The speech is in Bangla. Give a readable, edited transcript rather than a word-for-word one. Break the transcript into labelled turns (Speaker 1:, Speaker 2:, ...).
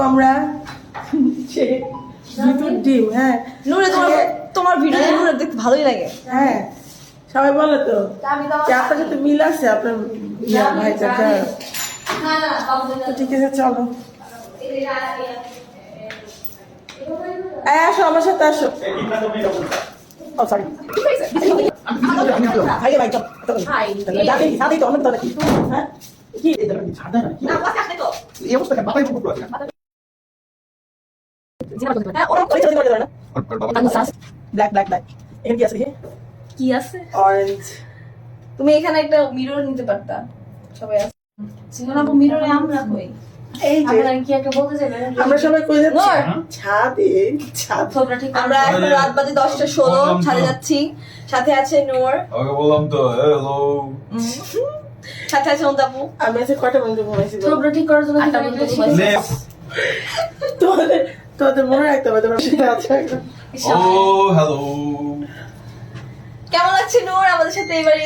Speaker 1: আমরা বিদ্যুৎ ডিম। হ্যাঁ
Speaker 2: নূরে তোমার ভিডিও নূরে দেখতে ভালোই লাগে।
Speaker 1: হ্যাঁ সবাই বলে তো যে আপনার সাথে মিল আছে আপনার ভাইটা। ঠিক আছে চলো আসো আমার সাথে আসো। ও সরি ভাই ভাই সাথে তো অনেক তো নাকি হ্যাঁ কি এই অবস্থা মাথায় পুরো আছে ব্ল্যাক ব্ল্যাক ব্ল্যাক এখানে কি আছে
Speaker 2: কি আছে
Speaker 1: অরেঞ্জ।
Speaker 2: তুমি এখানে একটা মিরর নিতে পারতা। সবাই আছে সিঙ্গাপুর মিররে আমরা কই
Speaker 1: এই যে
Speaker 2: আপনারা কি একটা বলতে চাইলেন?
Speaker 1: আমরা সবাই কই যাচ্ছি ছাদে। ছাদ
Speaker 2: তোমরা ঠিক আমরা এখন রাত বাজে 10:16 ছাদে যাচ্ছি। সাথে আছে নূর,
Speaker 3: আগে বললাম তো হ্যালো।
Speaker 2: সাথে আছে অন্তাপু।
Speaker 1: আমি আজকে কয়টা বন্ধু ঘুমাইছি
Speaker 2: তোমরা ঠিক করার জন্য 8টা বন্ধু ঘুমাইছি।
Speaker 3: নেক্সট
Speaker 1: তোদের মনে রাখতে হবে তোমরা সাথে আছো।
Speaker 3: ও হ্যালো।
Speaker 2: কেমন লাগছে নূর আমাদের সাথে এবারে?